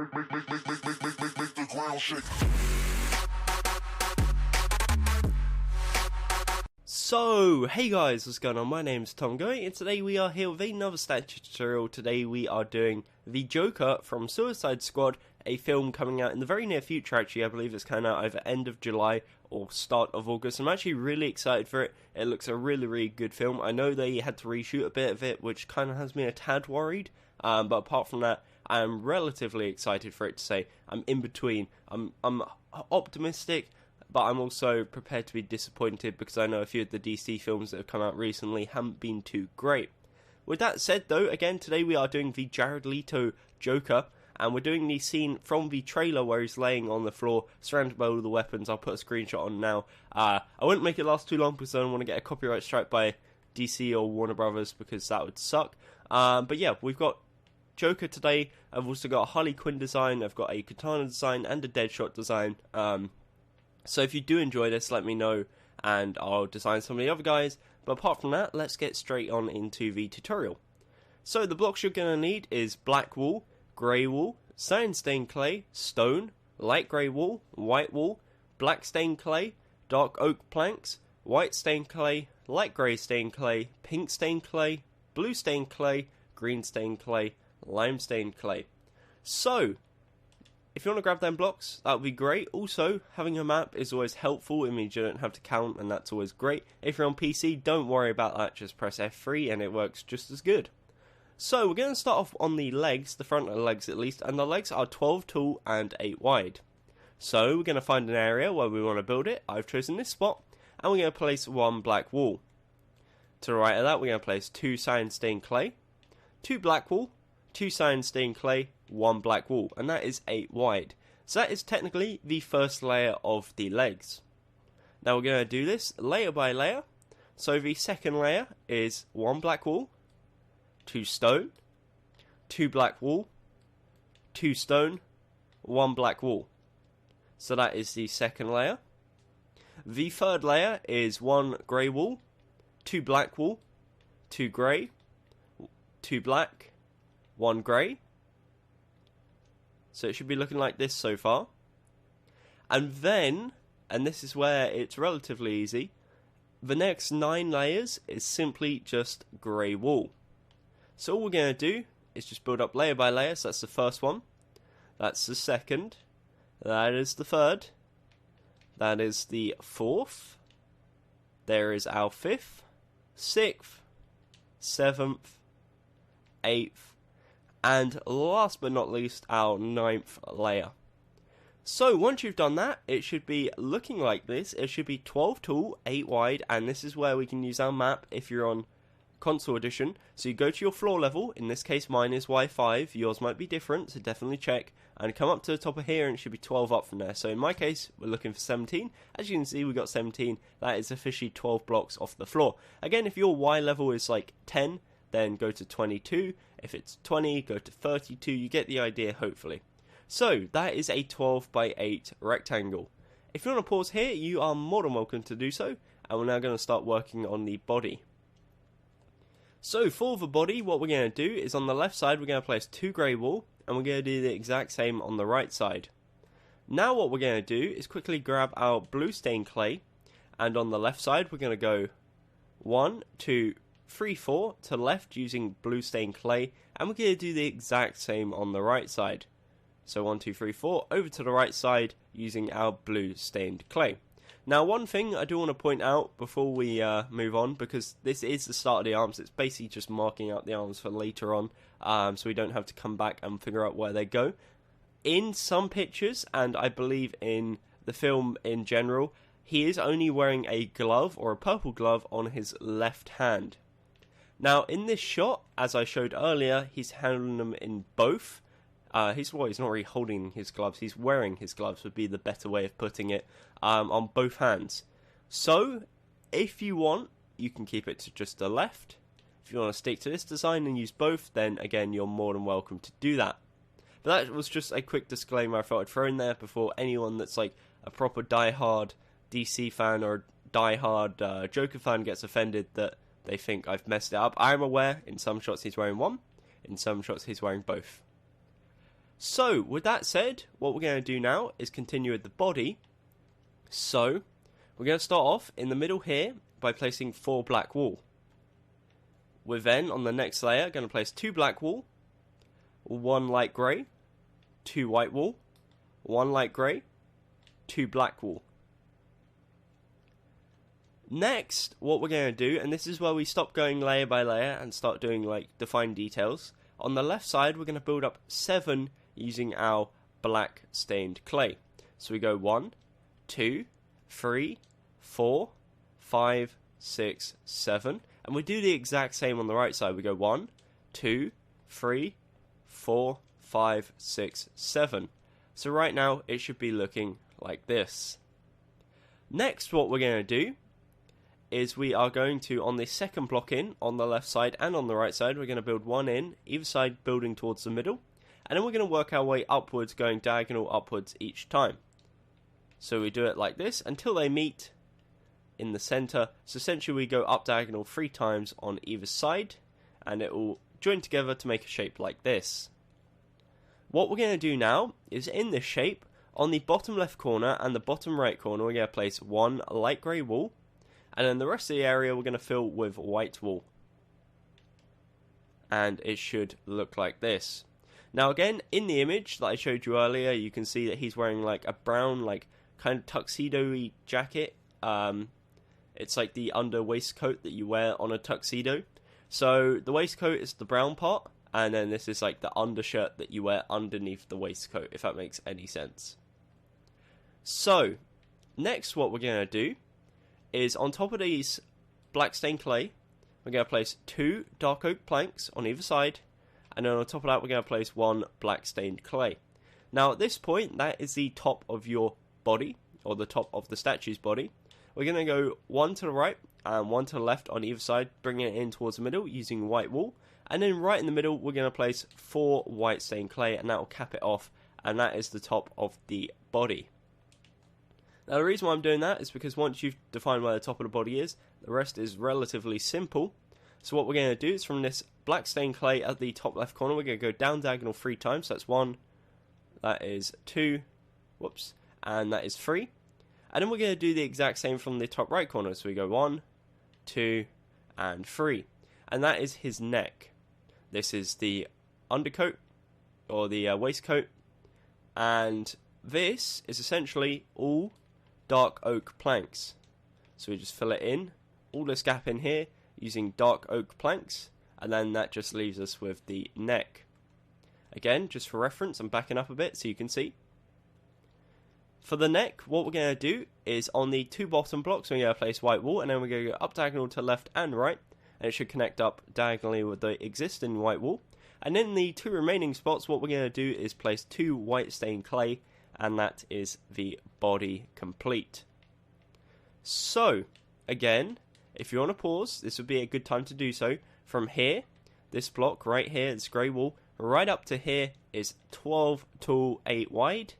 Make the ground shake. So, hey guys, what's going on? My name's Tom Gummy, and today we are here with another statue tutorial. Today we are doing the Joker from Suicide Squad, a film coming out in the very near future actually. I believe it's coming out either end of July or start of August. I'm actually really excited for it. It looks a really good film. I know they had to reshoot a bit of it, which kind of has me a tad worried, but apart from that, I'm relatively excited for it to say. I'm in between. I'm optimistic, but I'm also prepared to be disappointed because I know a few of the DC films that have come out recently haven't been too great. With that said though, again today we are doing the Jared Leto Joker, and we're doing the scene from the trailer where he's laying on the floor surrounded by all the weapons. I'll put a screenshot on now. I wouldn't make it last too long because I don't want to get a copyright strike by DC or Warner Brothers because that would suck. But yeah, we've got Joker today. I've also got a Harley Quinn design, I've got a Katana design and a Deadshot design. So if you do enjoy this, let me know, and I'll design some of the other guys. But apart from that, let's get straight on into the tutorial. So the blocks you're going to need is black wool, grey wool, sand stained clay, stone, light grey wool, white wool, black stained clay, dark oak planks, white stained clay, light grey stained clay, pink stained clay, blue stained clay, green stained clay, lime stained clay. So if you want to grab them blocks, that would be great. Also, having a map is always helpful. It means you don't have to count, and that's always great. If you're on PC, don't worry about that. Just press F3, and it works just as good. So, we're going to start off on the legs, the front of the legs at least, and the legs are 12 tall and 8 wide. So, we're going to find an area where we want to build it. I've chosen this spot, and we're going to place one black wool. To the right of that, we're going to place 2 sand stained clay, 2 black wool, 2 sand stained clay, 1 black wool, and that is 8 wide. So that is technically the first layer of the legs. Now we're going to do this layer by layer. So the second layer is 1 black wool, 2 stone, 2 black wool, 2 stone, 1 black wool. So that is the second layer. The third layer is 1 grey wool, 2 black wool, 2 grey, 2 black, 1 grey. So it should be looking like this so far. And then, and this is where it's relatively easy, the next 9 layers is simply just grey wool. So all we're going to do is just build up layer by layer. So that's the first one. That's the second. That is the third. That is the fourth. There is our 5th, 6th, 7th, 8th, and last but not least, our 9th layer. So once you've done that, it should be looking like this. It should be 12 tall, 8 wide, and this is where we can use our map if you're on console edition. So you go to your floor level. In this case, mine is Y5. Yours might be different, so definitely check. And come up to the top of here, and it should be 12 up from there. So in my case, we're looking for 17. As you can see, we got 17. That is officially 12 blocks off the floor. Again, if your Y level is like 10, then go to 22. If it's 20, go to 32. You get the idea, hopefully. So, that is a 12 by 8 rectangle. If you want to pause here, you are more than welcome to do so. And we're now going to start working on the body. So, for the body, what we're going to do is on the left side, we're going to place 2 grey wool. And we're going to do the exact same on the right side. Now what we're going to do is quickly grab our blue stained clay. And on the left side, we're going to go 1, 2, 3, 4 to left using blue stained clay, and we're going to do the exact same on the right side. So 1, 2, 3, 4 over to the right side using our blue stained clay. Now one thing I do want to point out before we move on, because this is the start of the arms, it's basically just marking out the arms for later on, so we don't have to come back and figure out where they go. In some pictures, and I believe in the film in general, he is only wearing a glove or a purple glove on his left hand. Now, in this shot, as I showed earlier, he's handling them in both. He's not really holding his gloves, he's wearing his gloves would be the better way of putting it, on both hands. So, if you want, you can keep it to just the left. If you want to stick to this design and use both, then again, you're more than welcome to do that. But that was just a quick disclaimer I thought I'd throw in there before anyone that's like a proper die-hard DC fan or die-hard Joker fan gets offended that they think I've messed it up. I am aware, in some shots he's wearing one, in some shots he's wearing both. So, with that said, what we're going to do now is continue with the body. So, we're going to start off in the middle here by placing 4 black wool. We're then, on the next layer, going to place 2 black wool, 1 light grey, 2 white wool, 1 light grey, 2 black wool. Next, what we're going to do, and this is where we stop going layer by layer and start doing like defined details. On the left side, we're going to build up 7 using our black stained clay. So we go 1, 2, 3, 4, 5, 6, 7. And we do the exact same on the right side. We go 1, 2, 3, 4, 5, 6, 7. So right now, it should be looking like this. Next, what we're going to do is we are going to, on the second block in, on the left side and on the right side, we're going to build 1 in, either side building towards the middle. And then we're going to work our way upwards, going diagonal upwards each time. So we do it like this until they meet in the center. So essentially we go up diagonal 3 times on either side, and it will join together to make a shape like this. What we're going to do now is in this shape, on the bottom left corner and the bottom right corner, we're going to place 1 light grey wool, and then the rest of the area we're going to fill with white wool. And it should look like this. Now again, in the image that I showed you earlier, you can see that he's wearing like a brown, like kind of tuxedo-y jacket. It's like the under waistcoat that you wear on a tuxedo. So the waistcoat is the brown part, and then this is like the undershirt that you wear underneath the waistcoat, if that makes any sense. So, next what we're going to do is on top of these black stained clay, we're going to place 2 dark oak planks on either side, and then on top of that we're going to place 1 black stained clay. Now at this point, that is the top of your body, or the top of the statue's body. We're going to go 1 to the right and 1 to the left on either side, bringing it in towards the middle using white wool. And then right in the middle, we're going to place 4 white stained clay, and that will cap it off, and that is the top of the body. Now the reason why I'm doing that is because once you've defined where the top of the body is, the rest is relatively simple. So what we're going to do is from this black stained clay at the top left corner, we're going to go down diagonal 3 times. So that's 1, that is 2, whoops, and that is 3. And then we're going to do the exact same from the top right corner. So we go 1, 2, and 3. And that is his neck. This is the undercoat, or the waistcoat. And this is essentially all dark oak planks. So we just fill it in, all this gap in here, using dark oak planks. And then that just leaves us with the neck. Again, just for reference, I'm backing up a bit so you can see. For the neck, what we're going to do is on the 2 bottom blocks, we're going to place white wool, and then we're going to go up diagonal to left and right, and it should connect up diagonally with the existing white wool. And in the 2 remaining spots, what we're going to do is place 2 white stained clay, and that is the body complete. So, again, if you want to pause, this would be a good time to do so. From here, this block right here, this grey wool, right up to here is 12 tall, 8 wide.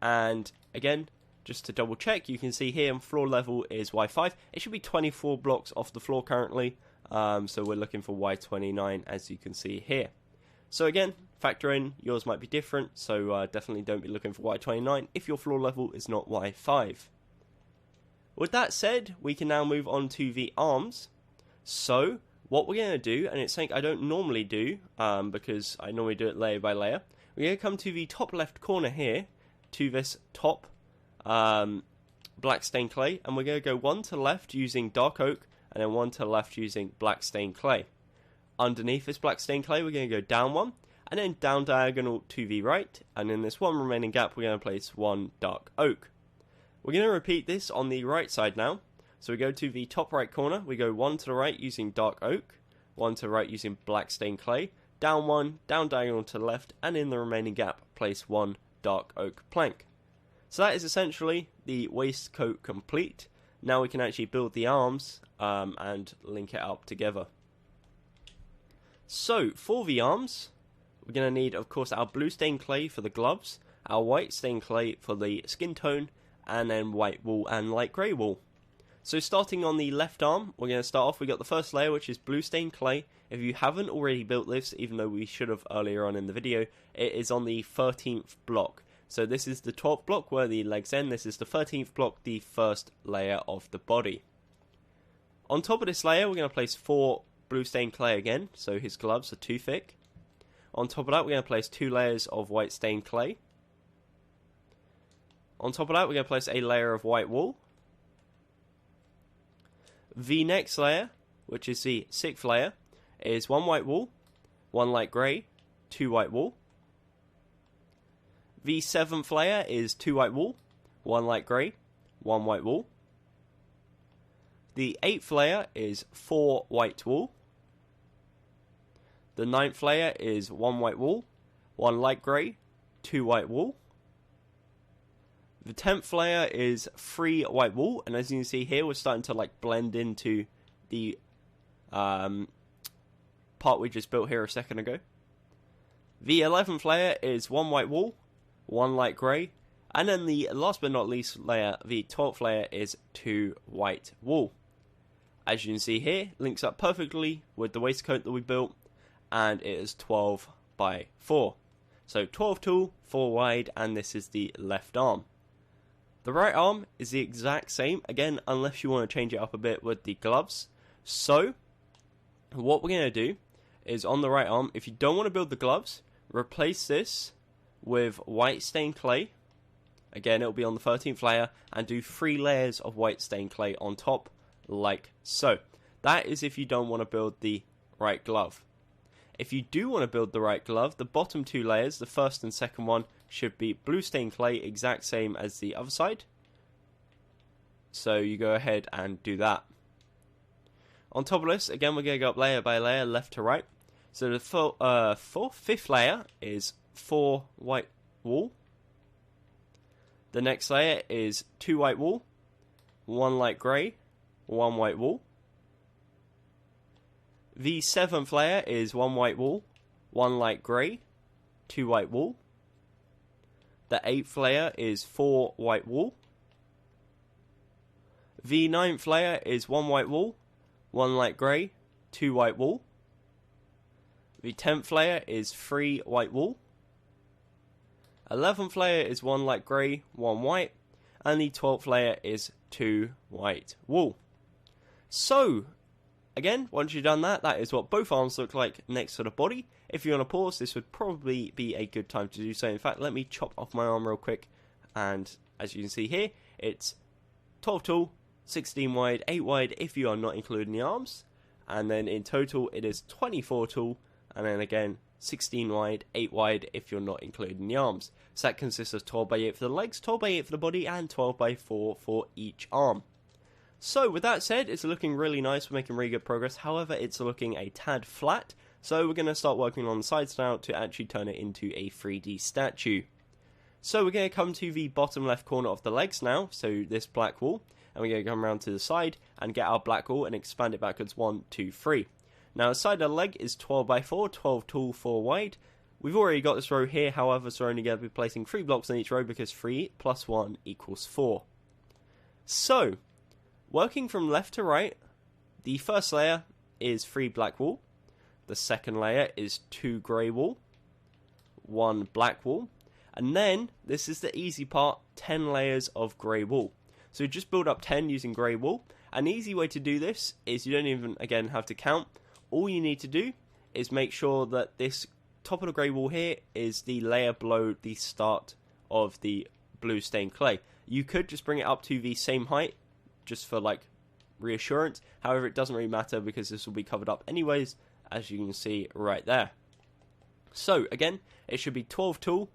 And again, just to double check, you can see here on floor level is Y5. It should be 24 blocks off the floor currently. So we're looking for Y29 as you can see here. So again, factor in, yours might be different. So definitely don't be looking for Y29 if your floor level is not Y5. With that said, we can now move on to the arms. So what we're going to do, and it's something I don't normally do because I normally do it layer by layer. We're going to come to the top left corner here, to this top black stained clay, and we're going to go 1 to the left using dark oak, and then 1 to the left using black stained clay. Underneath this black stained clay, we're going to go down 1, and then down diagonal to the right, and in this 1 remaining gap, we're going to place 1 dark oak. We're going to repeat this on the right side now. So we go to the top right corner, we go 1 to the right using dark oak, 1 to the right using black stained clay, down 1, down diagonal to the left, and in the remaining gap, place 1 dark oak plank. So that is essentially the waistcoat complete. Now we can actually build the arms and link it up together. So for the arms, we're going to need, of course, our blue stained clay for the gloves, our white stained clay for the skin tone, and then white wool and light grey wool. So starting on the left arm, we're going to start off, we got the first layer which is blue stained clay. if you haven't already built this, even though we should have earlier on in the video, it is on the 13th block. So this is the 12th block where the legs end, this is the 13th block, the first layer of the body. On top of this layer, we're going to place 4 blue stained clay again, so his gloves are too thick. On top of that, we're going to place 2 layers of white stained clay. On top of that, we're going to place a layer of white wool. The next layer, which is the 6th layer, is 1 white wool, 1 light grey, 2 white wool. The 7th layer is 2 white wool, 1 light grey, 1 white wool. The 8th layer is 4 white wool. The 9th layer is 1 white wool, 1 light grey, 2 white wool. The 10th layer is 3 white wool, and as you can see here, we're starting to like blend into the part we just built here a second ago. The 11th layer is 1 white wool, 1 light grey, and then the last but not least layer, the 12th layer, is 2 white wool. As you can see here, links up perfectly with the waistcoat that we built, and it is 12 by 4. So 12 tall, 4 wide, and this is the left arm. The right arm is the exact same, again, unless you want to change it up a bit with the gloves. So, what we're going to do is on the right arm, if you don't want to build the gloves, replace this with white stained clay. Again, it'll be on the 13th layer, and do 3 layers of white stained clay on top, like so. That is if you don't want to build the right glove. If you do want to build the right glove, the bottom 2 layers, the first and second one, should be blue stained clay, exact same as the other side. So you go ahead and do that. On top of this, again, we're going to go up layer by layer, left to right. So the 5th layer is 4 white wool. The next layer is 2 white wool, 1 light grey, 1 white wool. The 7th layer is 1 white wool, 1 light grey, 2 white wool. The 8th layer is 4 white wool. The 9th layer is 1 white wool, 1 light grey, 2 white wool. The 10th layer is 3 white wool. 11th layer is 1 light grey, 1 white. And the 12th layer is 2 white wool. So, again, once you've done that, that is what both arms look like next to the body. If you want to pause, this would probably be a good time to do so. In fact, let me chop off my arm real quick. And as you can see here, it's 12 tall, 16 wide, 8 wide if you are not including the arms. And then in total, it is 24 tall. And then again, 16 wide, 8 wide if you're not including the arms. So that consists of 12 by 8 for the legs, 12 by 8 for the body, and 12 by 4 for each arm. So with that said, it's looking really nice, we're making really good progress. However, it's looking a tad flat, so we're going to start working on the sides now to actually turn it into a 3D statue. So we're going to come to the bottom left corner of the legs now, so this black wool, and we're going to come around to the side and get our black wool and expand it backwards 1, 2, 3. Now the side of the leg is 12 by 4, 12 tall, 4 wide. We've already got this row here, however, so we're only going to be placing 3 blocks in each row because 3 plus 1 equals 4. So, working from left to right, the first layer is 3 black wool, the second layer is 2 grey wool, 1 black wool, and then, this is the easy part, 10 layers of grey wool. So just build up 10 using grey wool. An easy way to do this is you don't even, again, have to count. All you need to do is make sure that this top of the grey wool here is the layer below the start of the blue stained clay. You could just bring it up to the same height, just for like reassurance. However, it doesn't really matter because this will be covered up anyways, as you can see right there. So again, it should be 12 tall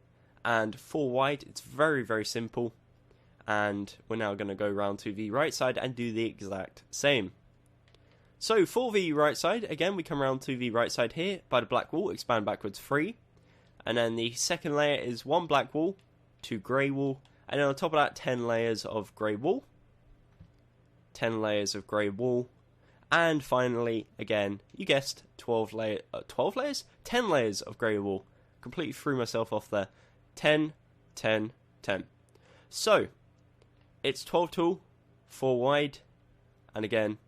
and 4 wide. It's very, very simple. And we're now going to go around to the right side and do the exact same. So for the right side, again, we come around to the right side here by the black wool, expand backwards 3. And then the second layer is 1 black wool, 2 grey wool, and then on top of that, 10 layers of grey wool. 10 layers of grey wool. And finally, again, you guessed, 12 layers? 10 layers of grey wool. Completely threw myself off there. 10, 10, 10. So, it's 12 tall, 4 wide, and again,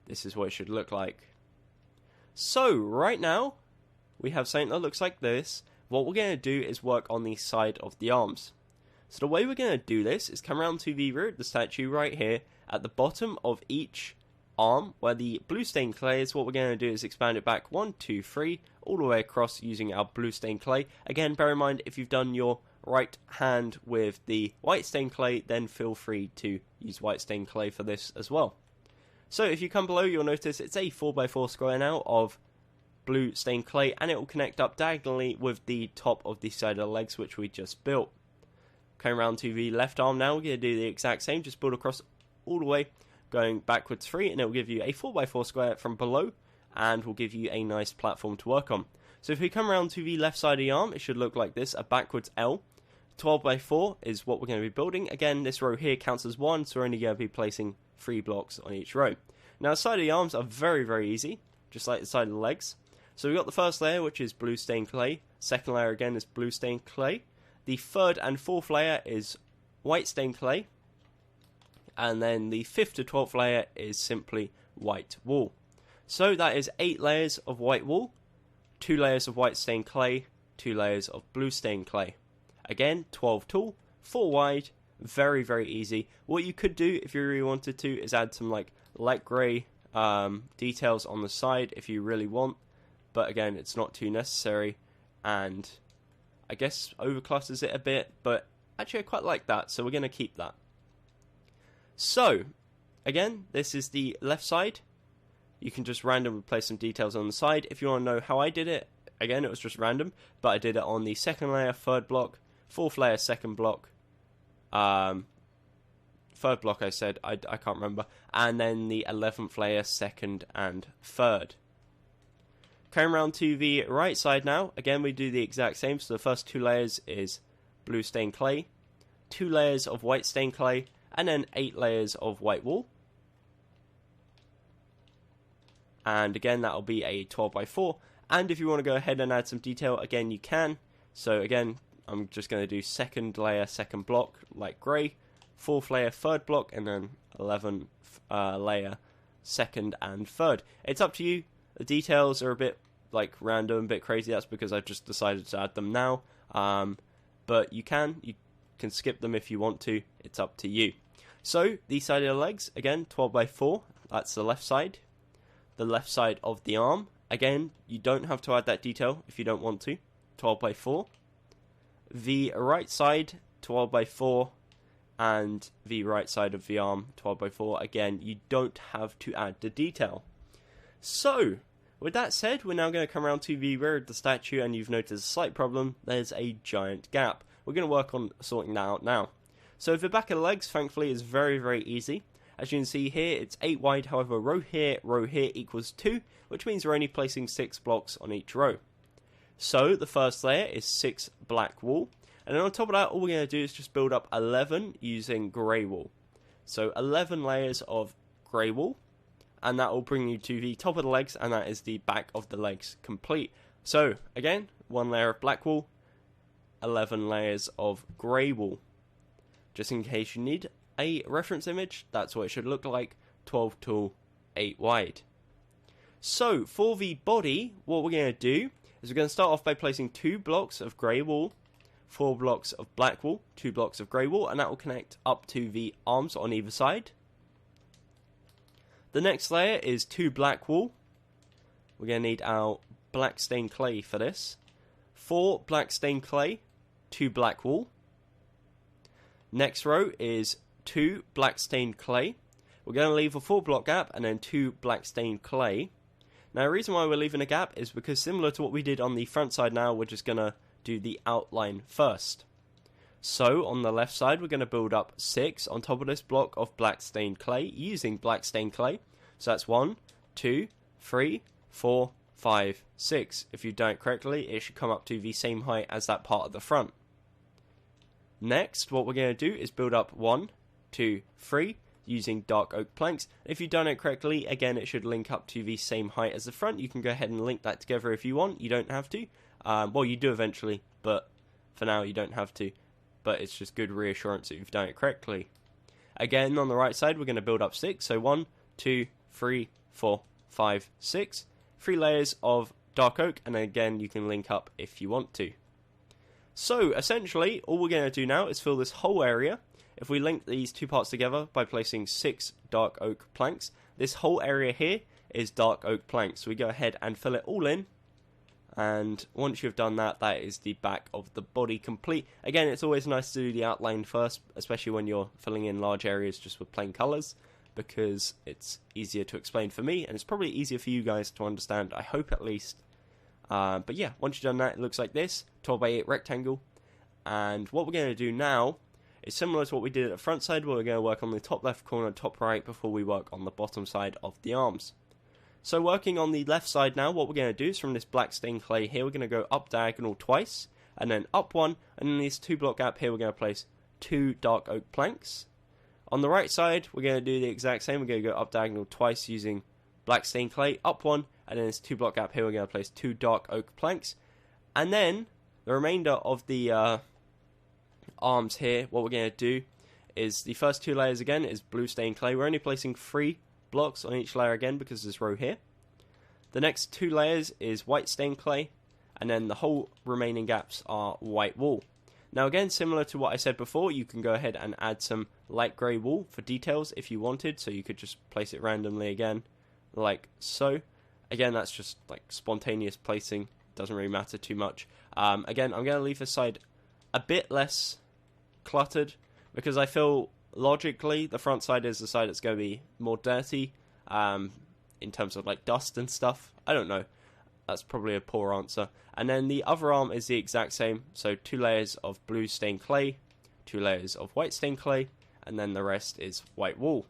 this is what it should look like. So right now we have something that looks like this. What we're going to do is work on the side of the arms. So the way we're going to do this is come around to the rear of the statue right here at the bottom of each arm where the blue stained clay is. What we're going to do is expand it back 1, 2, 3 all the way across using our blue stained clay. Again, bear in mind if you've done your right hand with the white stained clay, then feel free to use white stained clay for this as well. So if you come below, you'll notice it's a 4x4 square now of blue stained clay, and it will connect up diagonally with the top of the side of the legs which we just built. Coming around to the left arm now, we're going to do the exact same, just build across all the way, going backwards 3, and it will give you a 4x4 square from below, and will give you a nice platform to work on. So if we come around to the left side of the arm, it should look like this, a backwards L. 12x4 is what we're going to be building. Again, this row here counts as 1, so we're only going to be placing 3 blocks on each row. Now the side of the arms are very, very easy, just like the side of the legs. So we've got the first layer, which is blue stained clay. Second layer again is blue stained clay. The third and fourth layer is white stained clay. And then the 5th to 12th layer is simply white wool. So that is 8 layers of white wool, 2 layers of white stained clay, 2 layers of blue stained clay. Again, 12 tall, 4 wide, very, very easy. What you could do if you really wanted to is add some like light grey details on the side if you really want. But again, it's not too necessary, and I guess overclasses it a bit, but actually I quite like that, so we're going to keep that. So, again, this is the left side. You can just randomly place some details on the side. If you want to know how I did it, again, it was just random, but I did it on the second layer, third block, fourth layer, second block, third block I said, I can't remember, and then the 11th layer, second and third. Coming around to the right side now, again we do the exact same, so the first 2 layers is blue stained clay, 2 layers of white stained clay, and then 8 layers of white wool. And again that will be a 12x4, and if you want to go ahead and add some detail, again you can. So again, I'm just going to do second layer, second block, light grey, 4th layer, third block, and then 11th layer, second and third. It's up to you. The details are a bit like random, a bit crazy. That's because I've just decided to add them now. But you can skip them if you want to. It's up to you. So the side of the legs, again, 12x4. That's the left side. The left side of the arm. Again, you don't have to add that detail if you don't want to. 12x4. The right side, 12x4. And the right side of the arm, 12x4. Again, you don't have to add the detail. So, with that said, we're now going to come around to the rear of the statue, and you've noticed a slight problem. There's a giant gap. We're going to work on sorting that out now. So the back of the legs, thankfully, is very, very easy. As you can see here, it's 8 wide, however, row here equals 2, which means we're only placing 6 blocks on each row. So, the first layer is 6 black wool, and then on top of that, all we're going to do is just build up 11 using grey wool. So, 11 layers of grey wool. And that will bring you to the top of the legs, and that is the back of the legs complete. So, again, 1 layer of black wool, 11 layers of grey wool. Just in case you need a reference image, that's what it should look like, 12 tall, 8 wide. So, for the body, what we're going to do is we're going to start off by placing 2 blocks of grey wool, 4 blocks of black wool, 2 blocks of grey wool, and that will connect up to the arms on either side. The next layer is 2 black wool. We're going to need our black stained clay for this. 4 black stained clay, 2 black wool. Next row is 2 black stained clay. We're going to leave a 4 block gap and then 2 black stained clay. Now the reason why we're leaving a gap is because similar to what we did on the front side now, we're just going to do the outline first. So, on the left side, we're going to build up 6 on top of this block of black stained clay using black stained clay. So that's 1, 2, 3, 4, 5, 6. If you've done it correctly, it should come up to the same height as that part of the front. Next, what we're going to do is build up 1, 2, 3 using dark oak planks. If you've done it correctly, again, it should link up to the same height as the front. You can go ahead and link that together if you want. You don't have to. Well, you do eventually, but for now, you don't have to. But it's just good reassurance that you've done it correctly. Again, on the right side, we're going to build up 6. So 1, 2, 3, 4, 5, 6. 3 layers of dark oak, and again you can link up if you want to. So essentially all we're going to do now is fill this whole area. If we link these two parts together by placing 6 dark oak planks, this whole area here is dark oak planks. So we go ahead and fill it all in, and once you've done that, that is the back of the body complete. Again, it's always nice to do the outline first, especially when you're filling in large areas just with plain colours, because it's easier to explain for me, and it's probably easier for you guys to understand, I hope at least. But yeah, once you've done that, it looks like this, 12 by 8 rectangle. And what we're going to do now is similar to what we did at the front side, where we're going to work on the top left corner, top right, before we work on the bottom side of the arms. So working on the left side now, what we're going to do is from this black stained clay here, we're going to go up diagonal twice, and then up one, and in this 2 block gap here, we're going to place 2 dark oak planks. On the right side, we're going to do the exact same. We're going to go up diagonal twice using black stained clay, up one, and then this 2 block gap here, we're going to place 2 dark oak planks. And then the remainder of the arms here, what we're going to do is the first 2 layers again is blue stained clay. We're only placing 3 blocks on each layer again because of this row here. The next 2 layers is white stained clay, and then the whole remaining gaps are white wool. Now again, similar to what I said before, you can go ahead and add some light grey wool for details if you wanted, so you could just place it randomly again, like so. Again, that's just like spontaneous placing, doesn't really matter too much. Again, I'm going to leave this side a bit less cluttered, because I feel logically the front side is the side that's going to be more dirty, in terms of like dust and stuff. I don't know. That's probably a poor answer. And then the other arm is the exact same. So 2 layers of blue stained clay, 2 layers of white stained clay, and then the rest is white wool.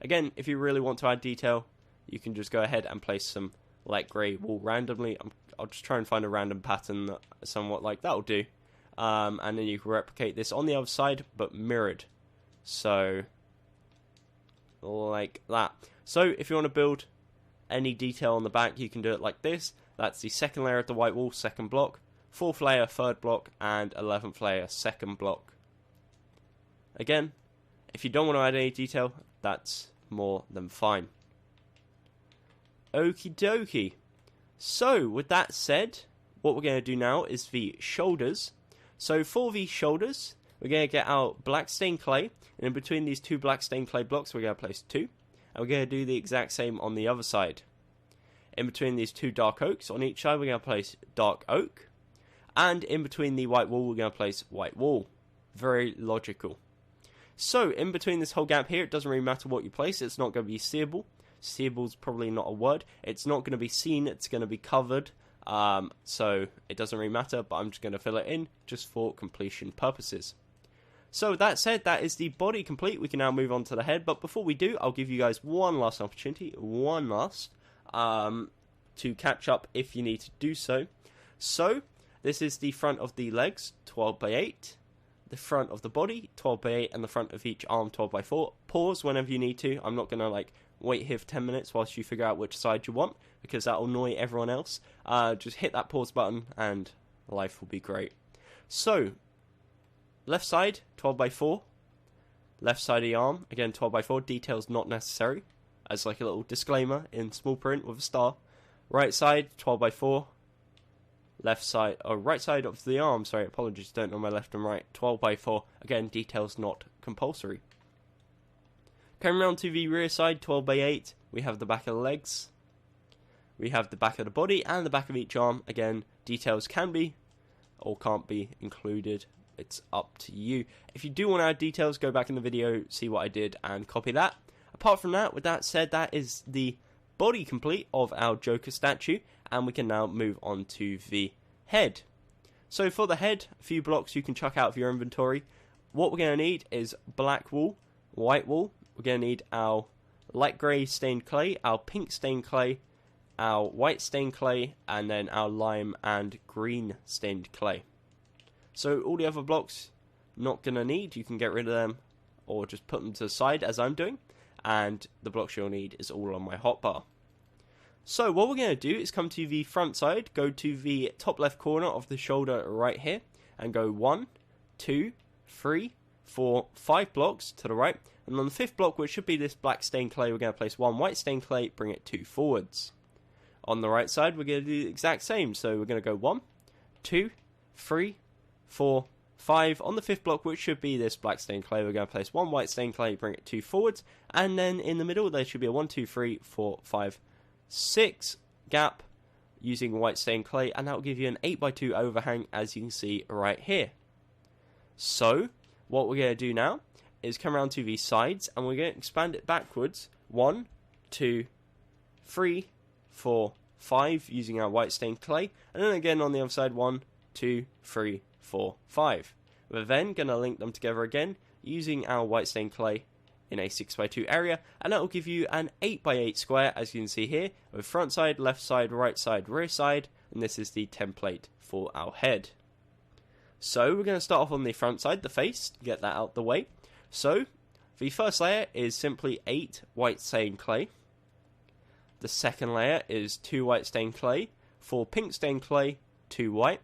Again, if you really want to add detail, you can just go ahead and place some light grey wool randomly. I'll just try and find a random pattern that somewhat like that'll do. And then you can replicate this on the other side, but mirrored. So, like that. So, if you want to build any detail on the back, you can do it like this. That's the 2nd layer of the white wool, 2nd block, 4th layer, 3rd block, and 11th layer, 2nd block. Again, if you don't want to add any detail, that's more than fine. Okie dokie. So, with that said, what we're going to do now is the shoulders. So, for the shoulders, we're going to get our black stained clay, and in between these 2 black stained clay blocks, we're going to place 2. And we're going to do the exact same on the other side. In between these 2 dark oaks on each side, we're going to place dark oak. And in between the white wool, we're going to place white wool. Very logical. So, in between this whole gap here, it doesn't really matter what you place. It's not going to be seeable. Seeable is probably not a word. It's not going to be seen. It's going to be covered. So, it doesn't really matter, but I'm just going to fill it in just for completion purposes. So, that said, that is the body complete. We can now move on to the head. But before we do, I'll give you guys one last opportunity. One last. To catch up if you need to do so. So, this is the front of the legs, 12 by 8. The front of the body, 12 by 8. And the front of each arm, 12 by 4. Pause whenever you need to. I'm not going to, like, wait here for 10 minutes whilst you figure out which side you want, because that'll annoy everyone else. Just hit that pause button, and life will be great. So, left side, 12 by 4. Left side of the arm, again, 12 by 4. Details not necessary, as like a little disclaimer in small print with a star. Right side, 12 by 4. Left side, or right side of the arm, sorry, apologies, don't know my left and right. 12 by 4, again, details not compulsory. Coming around to the rear side, 12 by 8, we have the back of the legs. We have the back of the body and the back of each arm. Again, details can be or can't be included. It's up to you. If you do want to add details, go back in the video, see what I did, and copy that. Apart from that, with that said, that is the body complete of our Joker statue, and we can now move on to the head. So for the head, a few blocks you can chuck out of your inventory. What we're going to need is black wool, white wool. We're going to need our light grey stained clay, our pink stained clay, our white stained clay, and then our lime and green stained clay. So all the other blocks, not going to need. You can get rid of them or just put them to the side as I'm doing. And the blocks you'll need is all on my hotbar. So what we're going to do is come to the front side, go to the top left corner of the shoulder right here, and go 1, 2, 3, 4, 5 blocks to the right. And on the 5th block, which should be this black stained clay, we're going to place 1 white stained clay, bring it 2 forwards. On the right side, we're going to do the exact same. So we're going to go 1, 2, 3, 4, 5. On the 5th block, which should be this black stained clay, we're going to place 1 white stained clay, bring it 2 forwards, and then in the middle there should be a 1, 2, 3, 4, 5, 6 gap using white stained clay, and that will give you an 8x2 overhang, as you can see right here. So what we're going to do now is come around to these sides, and we're going to expand it backwards. 1, 2, 3, 4, 5 using our white stained clay, and then again on the other side 1, 2, 3, 4, 5. We're then going to link them together again using our white stained clay in a 6x2 area, and that will give you an 8x8 square, as you can see here, with front side, left side, right side, rear side, and this is the template for our head. So we're going to start off on the front side, the face, get that out the way. So the first layer is simply 8 white stained clay. The second layer is 2 white stained clay, 4 pink stained clay, 2 white.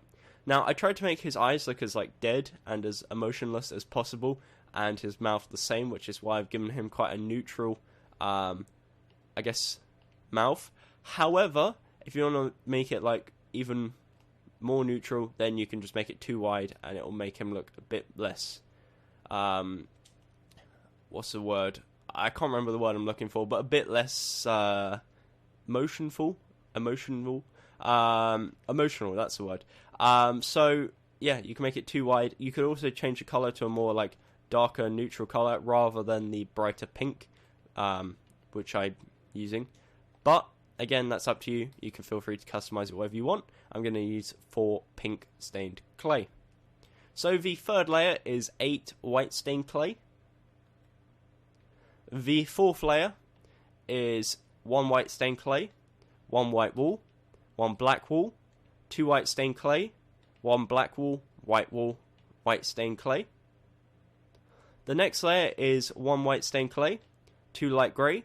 Now I tried to make his eyes look as like dead and as emotionless as possible, and his mouth the same, which is why I've given him quite a neutral, I guess, mouth. However, if you want to make it like even more neutral, then you can just make it too wide, and it will make him look a bit less, what's the word? I can't remember the word I'm looking for, but a bit less emotional, that's the word. So yeah, you can make it too wide. You could also change the color to a more like darker neutral color rather than the brighter pink, which I'm using. But again, that's up to you. You can feel free to customize it whatever you want. I'm going to use 4 pink stained clay. So the third layer is 8 white stained clay. The fourth layer is 1 white stained clay, 1 white wool, 1 black wool, 2 white stained clay, 1 black wool, white stained clay. The next layer is 1 white stained clay, 2 light grey,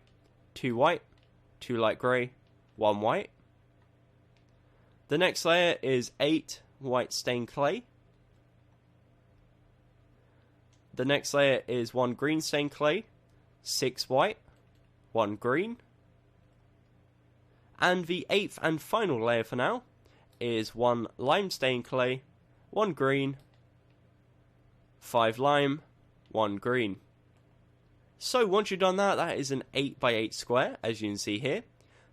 2 white, 2 light grey, 1 white. The next layer is 8 white stained clay. The next layer is 1 green stained clay, 6 white, 1 green. And the 8th and final layer for now is 1 lime stained clay, 1 green, 5 lime, 1 green. So once you've done that, that is an 8x8 square, as you can see here.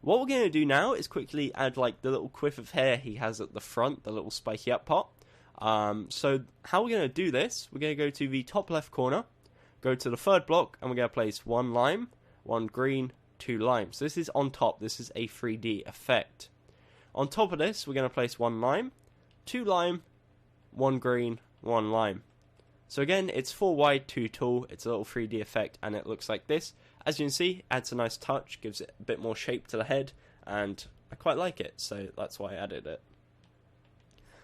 What we're going to do now is quickly add like the little quiff of hair he has at the front, the little spiky up part. So how we're going to do this, we're going to go to the top left corner, go to the third block, and we're going to place 1 lime, 1 green, 2 lime. So this is on top, this is a 3D effect. On top of this, we're going to place 1 lime, 2 lime, 1 green, 1 lime. So again, it's 4 wide, 2 tall, it's a little 3D effect, and it looks like this. As you can see, adds a nice touch, gives it a bit more shape to the head, and I quite like it, so that's why I added it.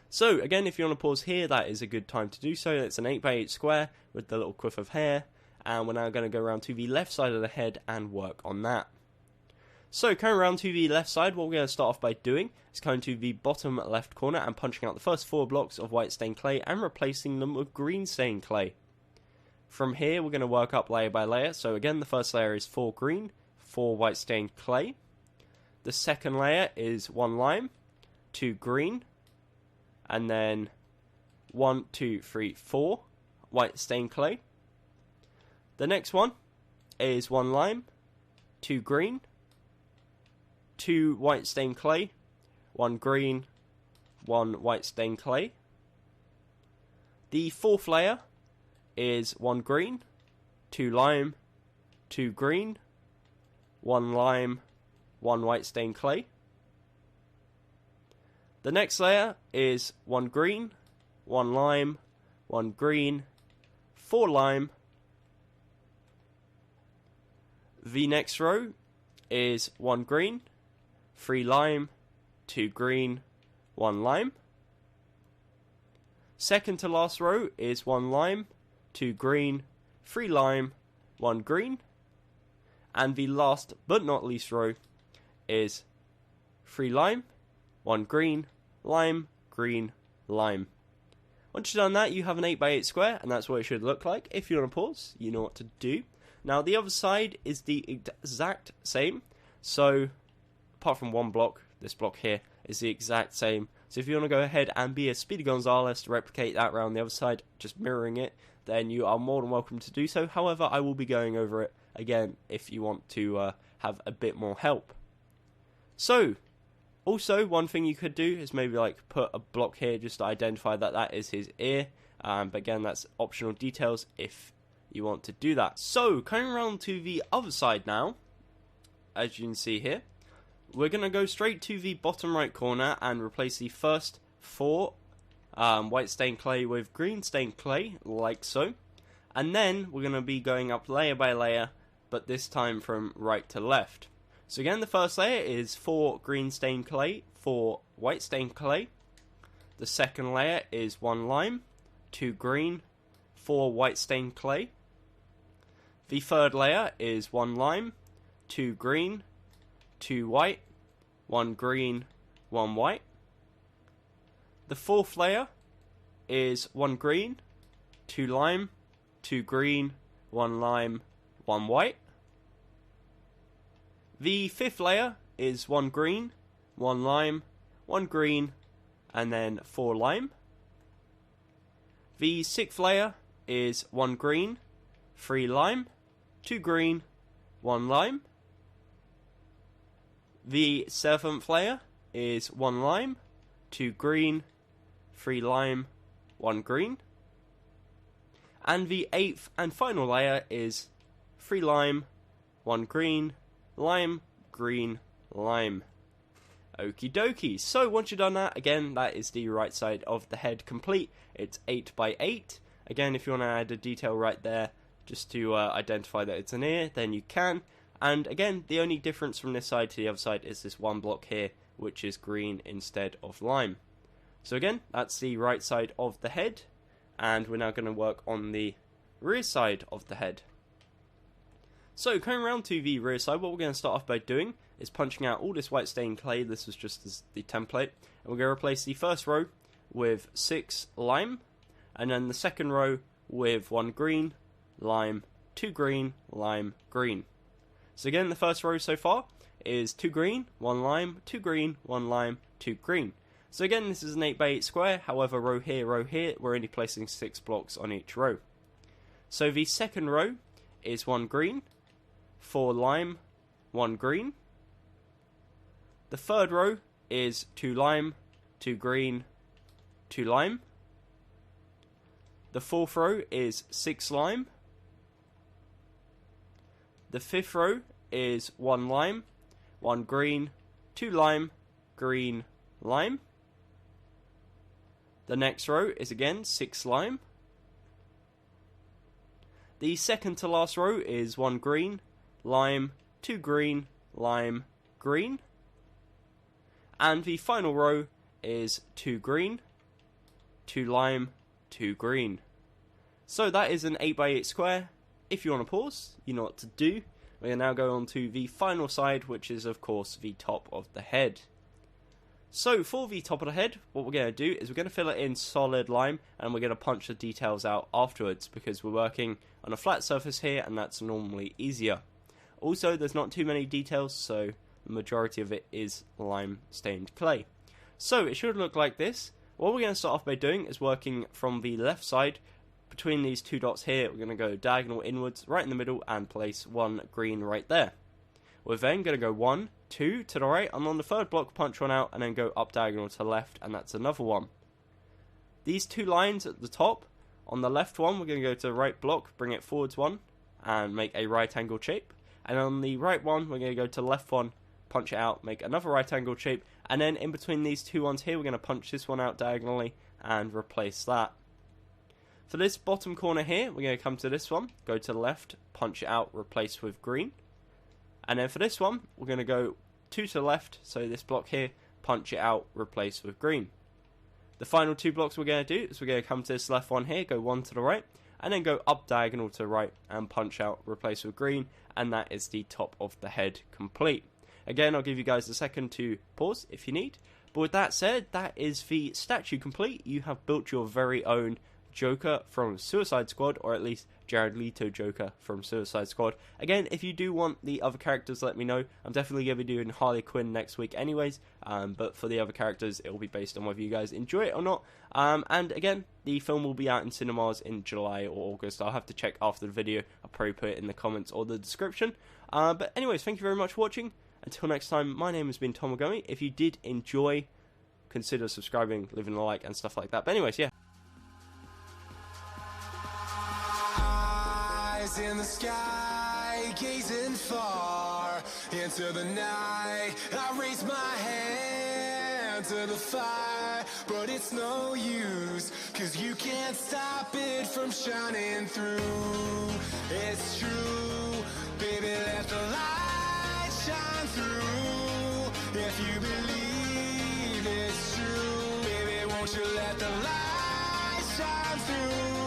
So again, if you want to pause here, that is a good time to do so. It's an 8x8 square with the little quiff of hair, and we're now going to go around to the left side of the head and work on that. So coming around to the left side, what we're going to start off by doing is going to the bottom left corner and punching out the first 4 blocks of white stained clay and replacing them with green stained clay. From here, we're going to work up layer by layer. So again, the first layer is 4 green, 4 white stained clay. The second layer is 1 lime, 2 green, and then 1, 2, 3, 4 white stained clay. The next one is 1 lime, 2 green, 2 white stained clay, 1 green, 1 white stained clay. The fourth layer is 1 green, 2 lime, 2 green, 1 lime, 1 white stained clay. The next layer is 1 green, 1 lime, 1 green, 4 lime. The next row is 1 green, 3 lime, 2 green, 1 lime. Second to last row is 1 lime, 2 green, 3 lime, 1 green. And the last but not least row is 3 lime, 1 green, lime, green, lime. Once you've done that, you have an 8x8 square, and that's what it should look like. If you want to pause, you know what to do. Now the other side is the exact same, so apart from 1 block, this block here is the exact same. So if you want to go ahead and be a Speedy Gonzales to replicate that around the other side, just mirroring it, then you are more than welcome to do so. However, I will be going over it again if you want to have a bit more help. So, also, one thing you could do is maybe like put a block here just to identify that that is his ear. But again, that's optional details if you want to do that. So, coming around to the other side now, as you can see here, we're going to go straight to the bottom right corner and replace the first 4 white stained clay with green stained clay, like so. And then we're going to be going up layer by layer, but this time from right to left. So again, the first layer is 4 green stained clay, 4 white stained clay. The second layer is 1 lime, 2 green, 4 white stained clay. The third layer is 1 lime, 2 green, 2 white, 1 green, 1 white. The fourth layer is 1 green, 2 lime, 2 green, 1 lime, 1 white. The fifth layer is 1 green, 1 lime, 1 green, and then 4 lime. The sixth layer is 1 green, 3 lime, 2 green, 1 lime. The seventh layer is 1 lime, 2 green, 3 lime, 1 green. And the eighth and final layer is 3 lime, 1 green, lime, green, lime. Okie dokie. So once you've done that, again, that is the right side of the head complete. It's 8 by 8. Again, if you want to add a detail right there just to identify that it's an ear, then you can. And again, the only difference from this side to the other side is this one block here, which is green instead of lime. So again, that's the right side of the head. And we're now going to work on the rear side of the head. So, coming around to the rear side, what we're going to start off by doing is punching out all this white stained clay. This was just as the template. And we're going to replace the first row with 6 lime. And then the second row with 1 green, lime, 2 green, lime, green. So again, the first row so far is 2 green, 1 lime, 2 green, 1 lime, 2 green. So again, this is an 8 by 8 square. However, row here, we're only placing 6 blocks on each row. So the second row is 1 green, 4 lime, 1 green. The third row is 2 lime, 2 green, 2 lime. The fourth row is 6 lime. The fifth row is 1 lime, 1 green, 2 lime, green, lime. The next row is again 6 lime. The second to last row is 1 green, lime, 2 green, lime, green. And the final row is 2 green, 2 lime, 2 green. So that is an 8 by 8 square. If you want to pause, you know what to do. We're going to now go on to the final side, which is of course the top of the head. So for the top of the head, what we're going to do is we're going to fill it in solid lime, and we're going to punch the details out afterwards, because we're working on a flat surface here, and that's normally easier. Also, there's not too many details, so the majority of it is lime stained clay. So it should look like this. What we're going to start off by doing is working from the left side. Between these 2 dots here, we're going to go diagonal inwards, right in the middle, and place 1 green right there. We're then going to go 1, 2 to the right, and on the third block punch 1 out, and then go up diagonal to the left, and that's another 1. These 2 lines at the top, on the left one, we're going to go to the right block, bring it forwards 1, and make a right angle shape. And on the right one, we're going to go to the left one, punch it out, make another right angle shape, and then in between these 2 ones here, we're going to punch this one out diagonally, and replace that. For this bottom corner here, we're going to come to this one, go to the left, punch it out, replace with green. And then for this one, we're going to go 2 to the left, so this block here, punch it out, replace with green. The final 2 blocks we're going to do is we're going to come to this left one here, go 1 to the right, and then go up diagonal to the right, and punch out, replace with green, and that is the top of the head complete. Again, I'll give you guys a second to pause if you need. But with that said, that is the statue complete. You have built your very own Joker from Suicide Squad, or at least Jared Leto Joker from Suicide Squad. Again, if you do want the other characters, let me know. I'm definitely going to be doing Harley Quinn next week anyways, but for the other characters, it will be based on whether you guys enjoy it or not. And again, the film will be out in cinemas in July or August. I'll have to check after the video. I'll probably put it in the comments or the description. But anyways, thank you very much for watching. Until next time, my name has been Tom Gummy. If you did enjoy, consider subscribing, leaving a like, and stuff like that. But anyways, yeah. Eyes in the sky, gazing far into the night. I raise my hand to the fire, but it's no use, 'cause you can't stop it from shining through. It's true, baby, let the light shine through. If you believe it's true, baby, won't you let the light shine through?